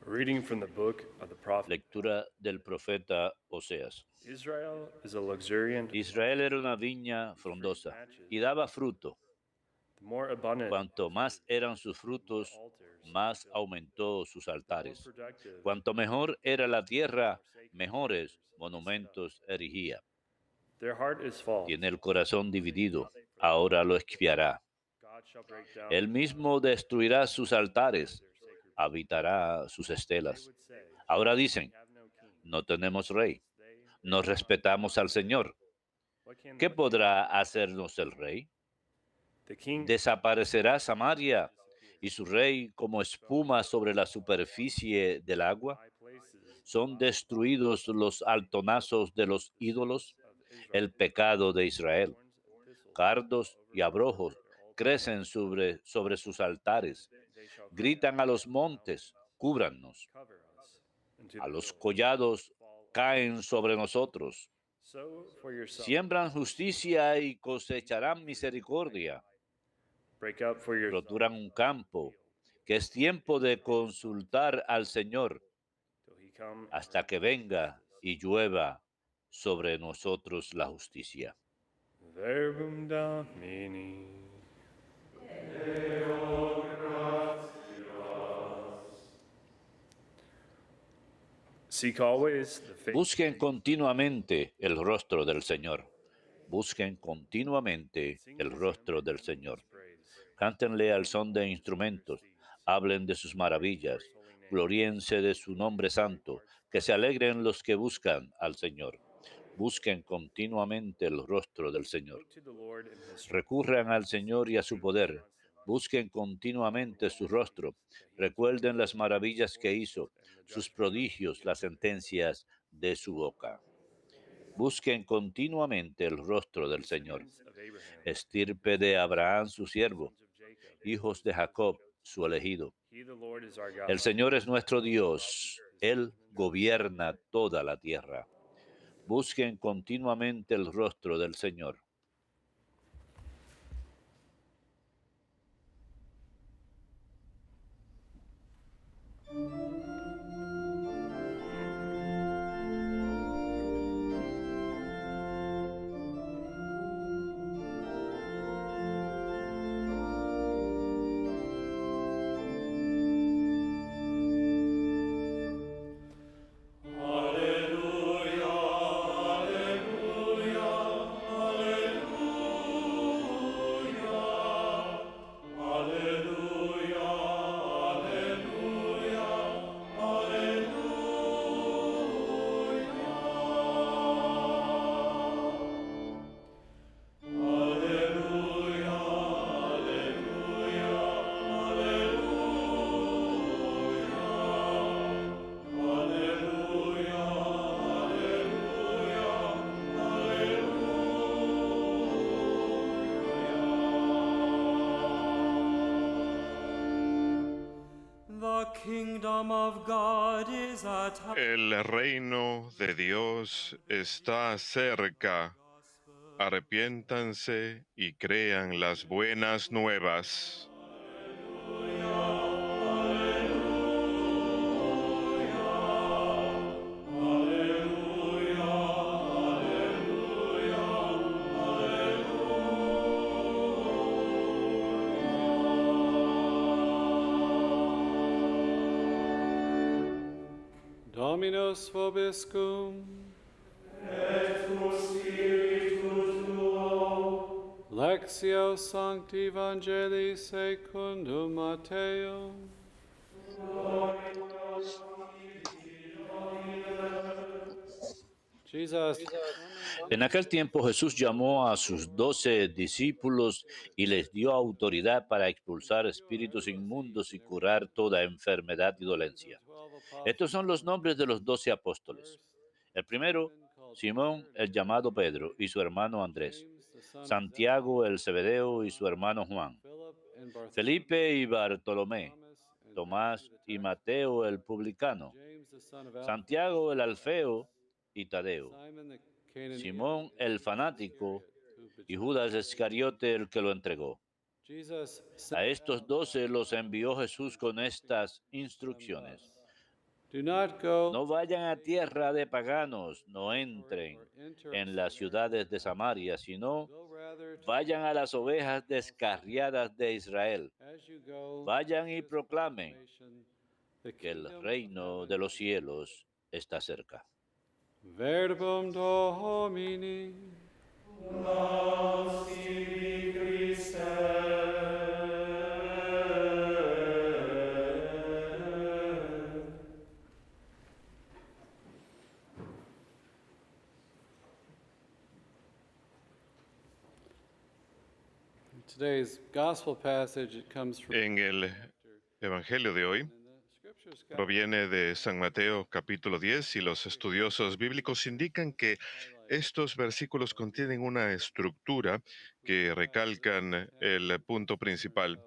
Reading from the book of the prophet. Lectura del profeta Oseas. Israel is a luxuriant, Israel era una viña frondosa y daba fruto. the more abundant Cuanto más eran sus frutos, más aumentó sus altares. Cuanto mejor era la tierra, mejores monumentos erigía. their heart is false. Tiene el corazón dividido, ahora lo expiará. God shall break down Él mismo destruirá sus altares, habitará sus estelas. Ahora dicen, have no king. no tenemos rey, They no respetamos al Señor. what can ¿Qué podrá hacernos el rey? the king ¿Desaparecerá Samaria y su rey como espuma sobre la superficie del agua? high places ¿Son destruidos los altonazos de los ídolos? of Israel? El pecado de Israel. Thorns and thistles Cardos y abrojos crecen sobre sus altares. they shall Gritan a los montes, cúbrannos. cover us. And to A the los hills collados fall. caen sobre nosotros. So for yourself, Siembran justicia y cosecharán misericordia. break up for yourself Roturan un campo, que es tiempo de consultar al Señor till he come hasta que venga y llueva sobre nosotros la justicia. Verbum Domini. Seek always the face. Busquen continuamente el rostro del Señor. Busquen continuamente el rostro del Señor. Cántenle al son de instrumentos, hablen de sus maravillas, gloríense de su nombre santo, que se alegren los que buscan al Señor. Busquen continuamente el rostro del Señor. Look to the Lord in his strength. Recurran al Señor y a su poder. Busquen continuamente su rostro. Recuerden las maravillas que hizo, sus prodigios, las sentencias de su boca. Busquen continuamente el rostro del Señor. Descendants of Abraham, Estirpe de Abraham su siervo, sons of Jacob. hijos de Jacob su elegido. He, the Lord, is our God. El Señor es nuestro Dios, Él gobierna toda la tierra. Busquen continuamente el rostro del Señor. The kingdom of God is at hand. El reino de Dios está cerca. Arrepiéntanse y crean las buenas nuevas. Dominus vobiscum. Lectio Sancti Evangelii secundum Mateo. Jesus, En aquel tiempo Jesús llamó a sus 12 discípulos y les dio autoridad para expulsar espíritus inmundos y curar toda enfermedad y dolencia. Estos son los nombres de los 12 apóstoles. El primero, Simón el llamado Pedro y su hermano Andrés. Santiago el Zebedeo y su hermano Juan. Felipe y Bartolomé. Tomás y Mateo el publicano. Santiago el Alfeo y Tadeo. Simón el fanático y Judas Iscariote el que lo entregó. A estos 12 los envió Jesús con estas instrucciones. Do not go No vayan a tierra de paganos, no entren en las ciudades de Samaria, sino Go rather to vayan a las ovejas descarriadas de Israel. as you go Vayan make y this proclamen proclamation, the que el kingdom of reino de heaven los is near. cielos está cerca. Verbum Domini. Today's gospel passage it comes from En el Evangelio de hoy and the scriptures guide proviene de San Mateo capítulo 10 y los estudiosos bíblicos indican que estos versículos contienen una estructura que recalcan el punto principal.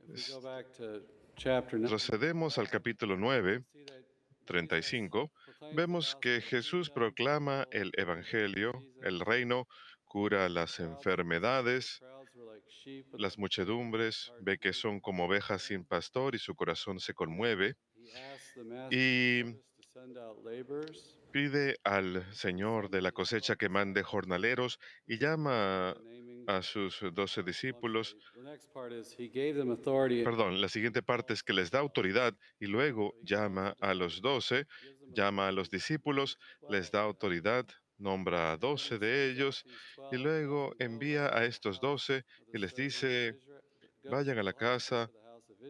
if we go back to chapter 9, Procedemos al capítulo 9, see that 35, proclaims the vemos gospel que of the Jesús kingdom, proclama heals el the sick, Evangelio, el diseases, reino, cura las crowds, enfermedades, crowds were like sheep without las muchedumbres, ve que son como ovejas sin pastor y su corazón se conmueve He asked the master of the y harvest to send out laborers. pide al Señor de la cosecha que mande jornaleros y llama Naming a sus 12 well, I'm discípulos. sorry. The next part is he gave them authority. Perdón, la siguiente parte es que les da autoridad y luego llama a los 12, llama a los discípulos, les da autoridad, nombra a 12 de ellos y luego envía a estos 12 y les dice, vayan a la casa,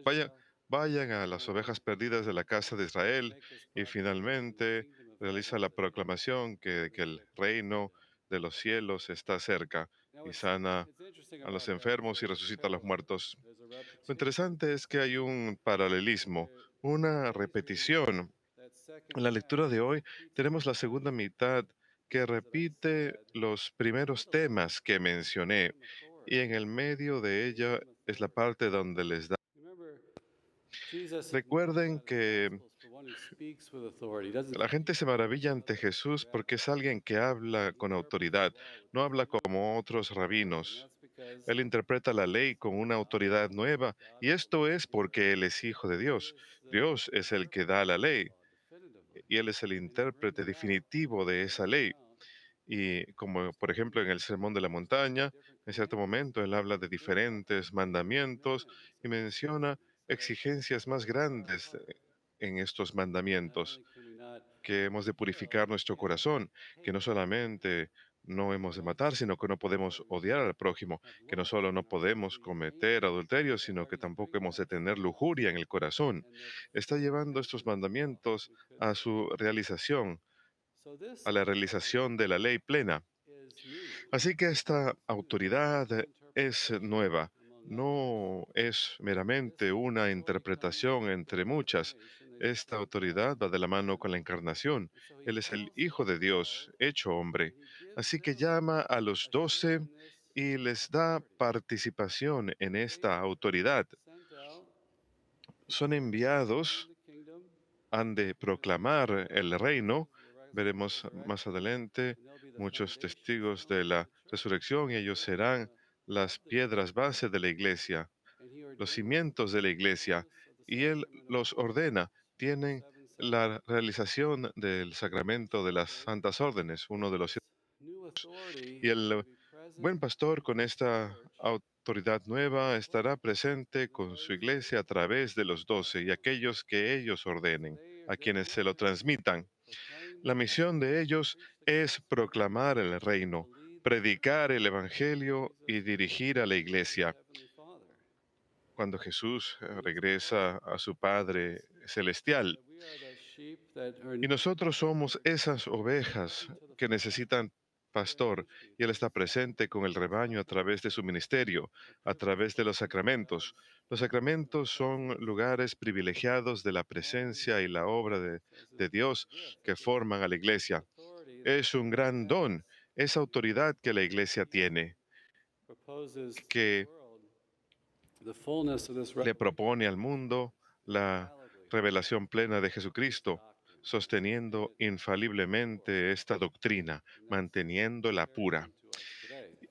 vayan, vayan a las ovejas perdidas de la casa de Israel y finalmente realiza la proclamación que el reino de los cielos está cerca y sana a los enfermos y resucita a los muertos. Lo interesante es que hay un paralelismo, una repetición. En la lectura de hoy tenemos la segunda mitad que repite los primeros temas que mencioné y en el medio de ella es la parte donde les da. Recuerden que la gente se maravilla ante Jesús porque es alguien que habla con autoridad, no habla como otros rabinos. Él interpreta la ley con una autoridad nueva y esto es porque Él es hijo de Dios. Dios es el que da la ley y Él es el intérprete definitivo de esa ley. Y como por ejemplo en el Sermón de la Montaña, en cierto momento Él habla de diferentes mandamientos y menciona exigencias más grandes en estos mandamientos que hemos de purificar nuestro corazón, que no solamente no hemos de matar, sino que no podemos odiar al prójimo, que no solo no podemos cometer adulterio, sino que tampoco hemos de tener lujuria en el corazón. Está llevando estos mandamientos a su realización, a la realización de la ley plena. Así que esta autoridad es nueva, no es meramente una interpretación entre muchas. Esta autoridad va de la mano con la encarnación. Él es el Hijo de Dios, hecho hombre. Así que llama a los 12 y les da participación en esta autoridad. Son enviados, han de proclamar el reino. Veremos más adelante muchos testigos de la resurrección y ellos serán las piedras base de la iglesia, los cimientos de la iglesia, y Él los ordena. Tienen la realización del sacramento de las santas órdenes, uno de los. Y el buen pastor con esta autoridad nueva estará presente con su iglesia a través de los 12 y aquellos que ellos ordenen, a quienes se lo transmitan. La misión de ellos es proclamar el reino, predicar el evangelio y dirigir a la iglesia. Cuando Jesús regresa a su Padre celestial, y nosotros somos esas ovejas que necesitan pastor, y Él está presente con el rebaño a través de su ministerio, a través de los sacramentos. Los sacramentos son lugares privilegiados de la presencia y la obra de Dios que forman a la iglesia. Es un gran don, esa autoridad que la iglesia tiene, que le propone al mundo la revelación plena de Jesucristo, sosteniendo infaliblemente esta doctrina, manteniéndola pura.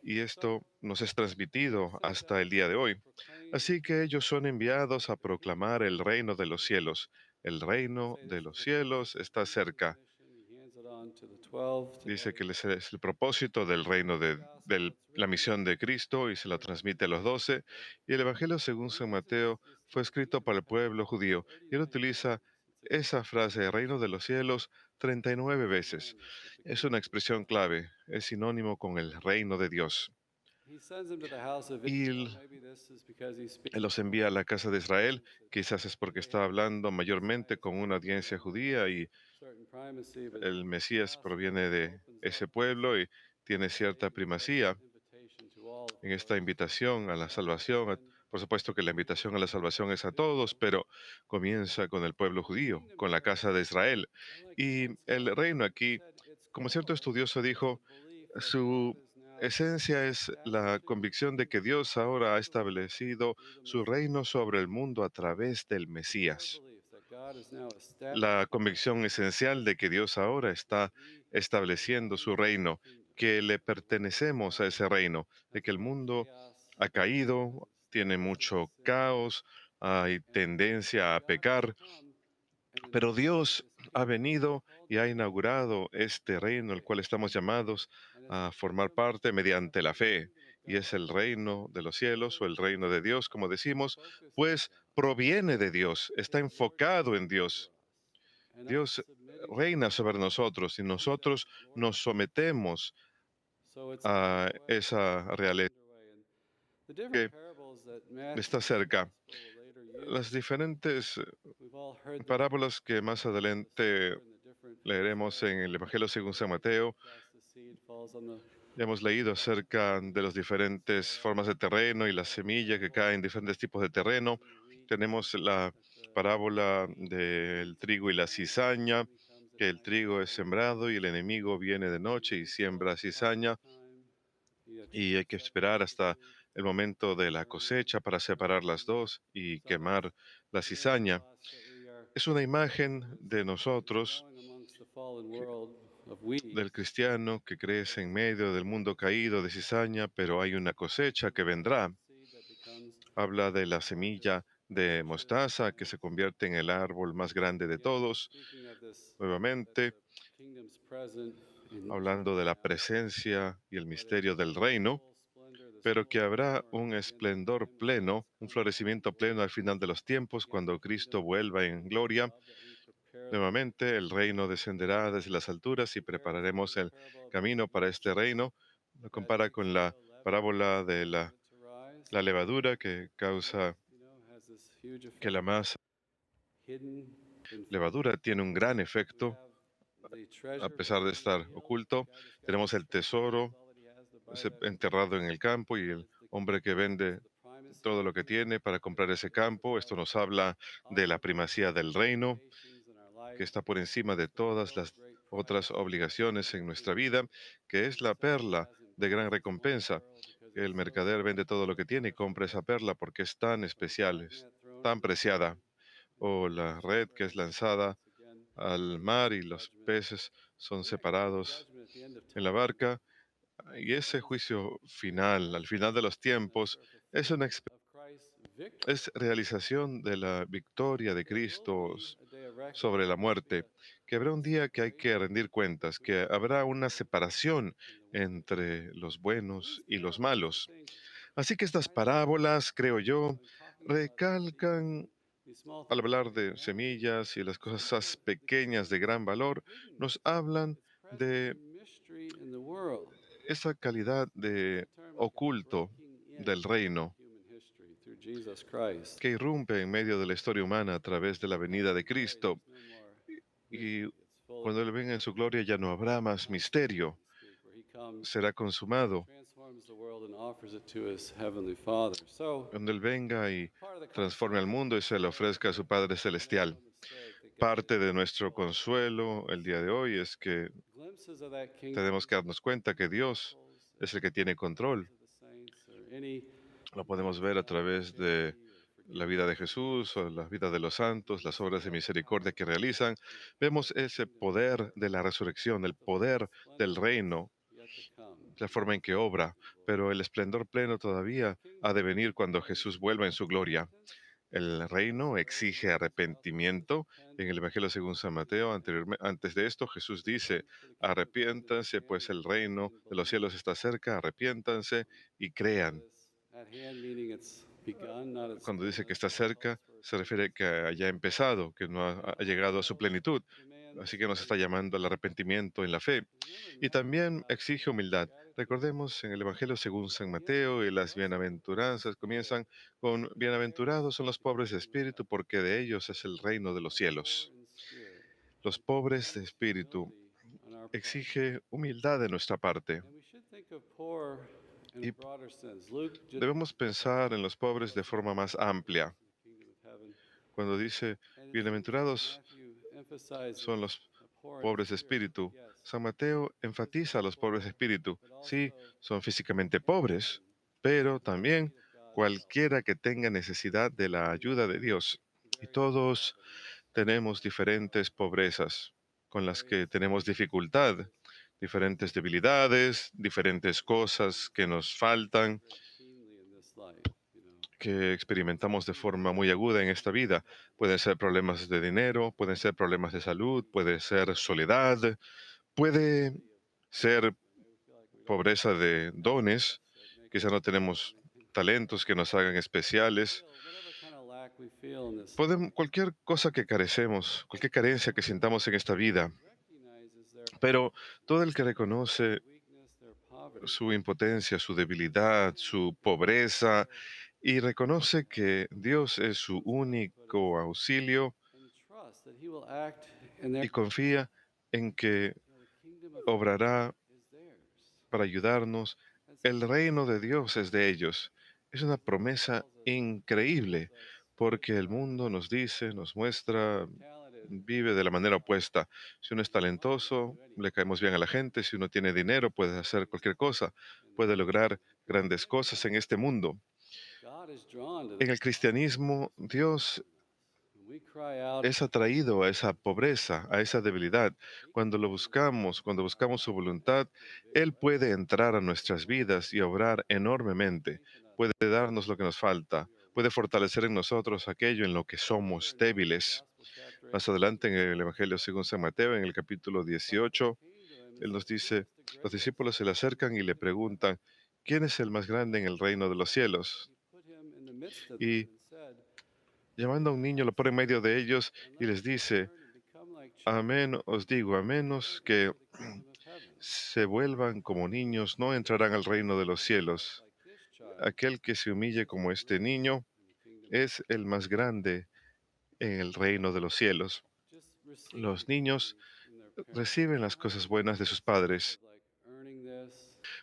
Y esto nos es transmitido hasta el día de hoy. Así que ellos son enviados a proclamar el reino de los cielos. el reino de los cielos está cerca. Dice que ese es el propósito del reino de la misión de Cristo y se lo transmite a los 12. Y el Evangelio según San Mateo fue escrito para el pueblo judío. Y él utiliza esa frase, reino de los cielos, 39 veces. Es una expresión clave, es sinónimo con el reino de Dios. Y él los envía a la casa de Israel, quizás es porque está hablando mayormente con una audiencia judía y el Mesías proviene de ese pueblo y tiene cierta primacía en esta invitación a la salvación. Por supuesto que la invitación a la salvación es a todos, pero comienza con el pueblo judío, con la casa de Israel. Y el reino aquí, como cierto estudioso dijo, su esencia es la convicción de que Dios ahora ha establecido su reino sobre el mundo a través del Mesías. La convicción esencial de que Dios ahora está estableciendo su reino, que le pertenecemos a ese reino, de que el mundo ha caído, tiene mucho caos, hay tendencia a pecar, pero Dios ha venido y ha inaugurado este reino, el cual estamos llamados a formar parte mediante la fe, y es el reino de los cielos o el reino de Dios, como decimos, pues proviene de Dios, está enfocado en Dios. Dios reina sobre nosotros y nosotros nos sometemos a esa realidad que está cerca. Las diferentes parábolas que más adelante leeremos en el Evangelio según San Mateo, ya hemos leído acerca de las diferentes formas de terreno y la semilla que cae en diferentes tipos de terreno. Tenemos la parábola del trigo y la cizaña, que el trigo es sembrado y el enemigo viene de noche y siembra cizaña y hay que esperar hasta el momento de la cosecha para separar las dos y quemar la cizaña. Es una imagen de nosotros, del cristiano que crece en medio del mundo caído de cizaña, pero hay una cosecha que vendrá. Habla de la semilla de mostaza que se convierte en el árbol más grande de todos. Nuevamente, hablando de la presencia y el misterio del reino, pero que habrá un esplendor pleno, un florecimiento pleno al final de los tiempos, cuando Cristo vuelva en gloria. Nuevamente, el reino descenderá desde las alturas y prepararemos el camino para este reino. Lo compara con la parábola de la levadura que causa que la masa levadura tiene un gran efecto a pesar de estar oculto. Tenemos el tesoro enterrado en el campo y el hombre que vende todo lo que tiene para comprar ese campo. Esto nos habla de la primacía del reino, que está por encima de todas las otras obligaciones en nuestra vida, que es la perla de gran recompensa. El mercader vende todo lo que tiene y compra esa perla porque es tan especial, es tan preciada. O la red que es lanzada al mar y los peces son separados en la barca. Y ese juicio final, al final de los tiempos, es una es realización de la victoria de Cristo sobre la muerte, que habrá un día que hay que rendir cuentas, que habrá una separación entre los buenos y los malos. Así que estas parábolas, creo yo, recalcan, al hablar de semillas y las cosas pequeñas de gran valor, nos hablan de esa calidad de oculto del reino que irrumpe en medio de la historia humana a través de la venida de Cristo. Y cuando Él venga en su gloria ya no habrá más misterio, será consumado. Cuando Él venga y transforme al mundo y se le ofrezca a su Padre Celestial. Parte de nuestro consuelo el día de hoy es que tenemos que darnos cuenta que Dios es el que tiene control. Lo podemos ver a través de la vida de Jesús o la vida de los santos, las obras de misericordia que realizan. Vemos ese poder de la resurrección, el poder del reino, la forma en que obra, pero el esplendor pleno todavía ha de venir cuando Jesús vuelva en su gloria. El reino exige arrepentimiento. En el Evangelio según San Mateo, antes de esto, Jesús dice, arrepiéntanse, pues el reino de los cielos está cerca, arrepiéntanse y crean. Cuando dice que está cerca, se refiere que haya empezado, que no ha llegado a su plenitud. Así que nos está llamando al arrepentimiento en la fe. Y también exige humildad. Recordemos en el Evangelio según San Mateo y las bienaventuranzas comienzan con bienaventurados son los pobres de espíritu, porque de ellos es el reino de los cielos. Los pobres de espíritu exige humildad de nuestra parte. Y debemos pensar en los pobres de forma más amplia. Cuando dice, bienaventurados son los pobres de espíritu, San Mateo enfatiza a los pobres de espíritu. Sí, son físicamente pobres, pero también cualquiera que tenga necesidad de la ayuda de Dios. Y todos tenemos diferentes pobrezas con las que tenemos dificultad, diferentes debilidades, diferentes cosas que nos faltan, que experimentamos de forma muy aguda en esta vida. Pueden ser problemas de dinero, pueden ser problemas de salud, puede ser soledad, puede ser pobreza de dones. Quizá no tenemos talentos que nos hagan especiales. Cualquier cosa que carecemos, cualquier carencia que sintamos en esta vida, pero todo el que reconoce su impotencia, su debilidad, su pobreza, y reconoce que Dios es su único auxilio y confía en que obrará para ayudarnos, el reino de Dios es de ellos. Es una promesa increíble porque el mundo nos dice, nos muestra, vive de la manera opuesta. Si uno es talentoso, le caemos bien a la gente. Si uno tiene dinero, puede hacer cualquier cosa, puede lograr grandes cosas en este mundo. En el cristianismo, Dios es atraído a esa pobreza, a esa debilidad. Cuando buscamos su voluntad, Él puede entrar a nuestras vidas y obrar enormemente. Puede darnos lo que nos falta, puede fortalecer en nosotros aquello en lo que somos débiles. Más adelante en el Evangelio según San Mateo, en el capítulo 18, Él nos dice, los discípulos se le acercan y le preguntan, ¿quién es el más grande en el reino de los cielos? Y llamando a un niño, lo pone en medio de ellos y les dice, amén, os digo, a menos que se vuelvan como niños, no entrarán al reino de los cielos. Aquel que se humille como este niño es el más grande en el reino de los cielos. Los niños reciben las cosas buenas de sus padres.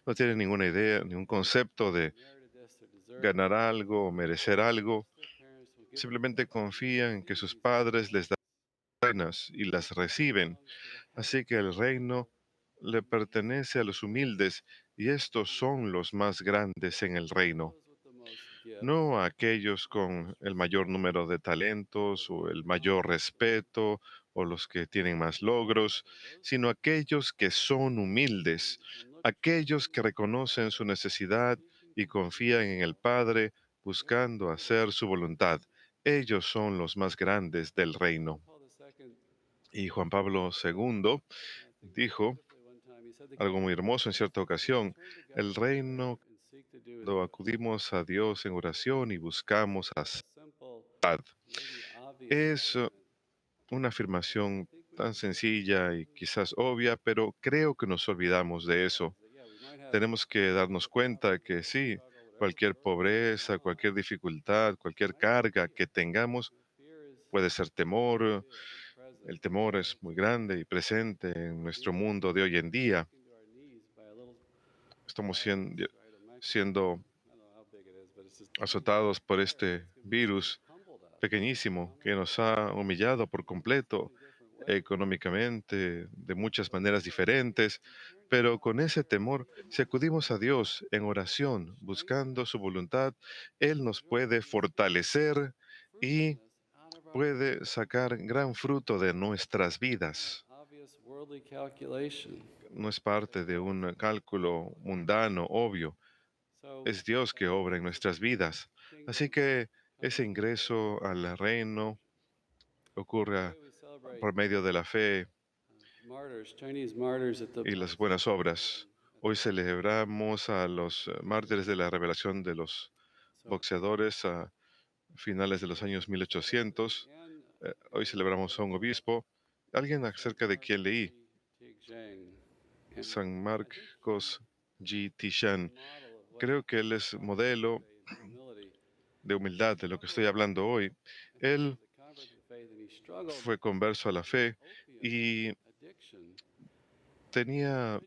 No tienen ninguna idea, ningún concepto de ganar algo o merecer algo. Simplemente confían en que sus padres les dan buenas y las reciben. Así que el reino le pertenece a los humildes y estos son los más grandes en el reino, no a aquellos con el mayor número de talentos o el mayor respeto o los que tienen más logros, sino aquellos que son humildes, aquellos que reconocen su necesidad y confían en el Padre buscando hacer su voluntad. Ellos son los más grandes del reino. Y Juan Pablo II dijo algo muy hermoso en cierta ocasión, el reino, cuando acudimos a Dios en oración y buscamos a paz, es una afirmación tan sencilla y quizás obvia, pero creo que nos olvidamos de eso. Tenemos que darnos cuenta que sí, cualquier pobreza, cualquier dificultad, cualquier carga que tengamos, puede ser temor. El temor es muy grande y presente en nuestro mundo de hoy en día. Estamos siendo azotados por este virus pequeñísimo que nos ha humillado por completo económicamente, de muchas maneras diferentes, pero con ese temor, si acudimos a Dios en oración, buscando su voluntad, Él nos puede fortalecer y puede sacar gran fruto de nuestras vidas. No es parte de un cálculo mundano, obvio. Es Dios que obra en nuestras vidas. Así que Ese ingreso al reino ocurre por medio de la fe y las buenas obras. Hoy celebramos a los mártires de la revelación de los boxeadores a finales de los años 1800. Hoy celebramos a un obispo. Alguien acerca de quien leí, San Marcos G. Tishan. Creo que él es modelo de humildad de lo que estoy hablando hoy. Él fue converso a la fe y tenía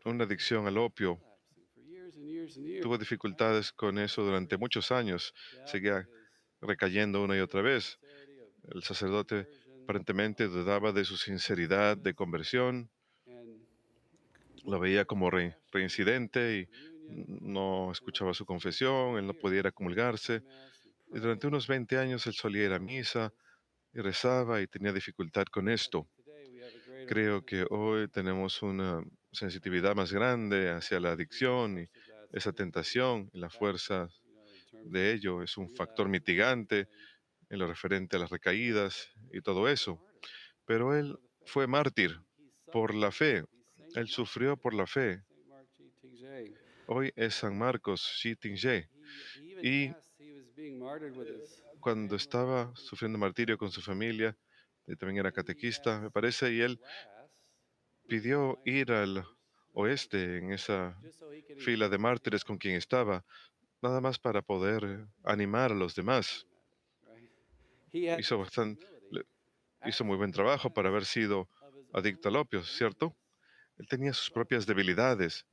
una adicción al opio. Tuvo dificultades con eso durante muchos años. Seguía recayendo una y otra vez. El sacerdote aparentemente dudaba de su sinceridad de conversión. Lo veía como reincidente y no escuchaba su confesión. Él no pudiera comulgarse. Y durante unos 20 años él solía ir a misa y rezaba y tenía dificultad con esto. Creo que hoy tenemos una sensitividad más grande hacia la adicción y esa tentación y la fuerza de ello es un factor mitigante en lo referente a las recaídas y todo eso. Pero él fue mártir por la fe. Él sufrió por la fe. Hoy es San Marcos Shitingye. Y cuando estaba sufriendo martirio con su familia, y también era catequista, me parece, y él pidió ir al oeste en esa fila de mártires con quien estaba, nada más para poder animar a los demás. Hizo bastante, hizo muy buen trabajo para haber sido adicto al opio, ¿cierto? Él tenía sus propias debilidades,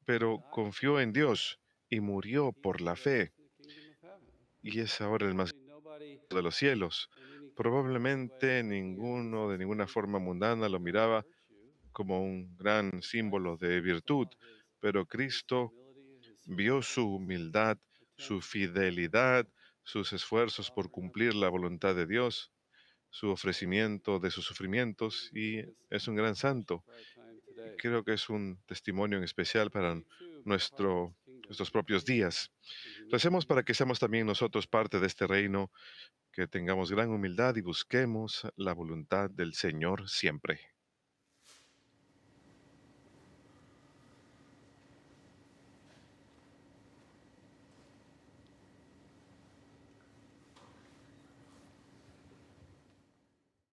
pero confió en Dios y murió por la fe. Y es ahora el más de los cielos. Probablemente ninguno de ninguna forma mundana lo miraba como un gran símbolo de virtud, pero Cristo vio su humildad, su fidelidad, sus esfuerzos por cumplir la voluntad de Dios, su ofrecimiento de sus sufrimientos y es un gran santo. Creo que es un testimonio en especial para nuestros propios días. Recemos para que seamos también nosotros parte de este reino, que tengamos gran humildad y busquemos la voluntad del Señor siempre.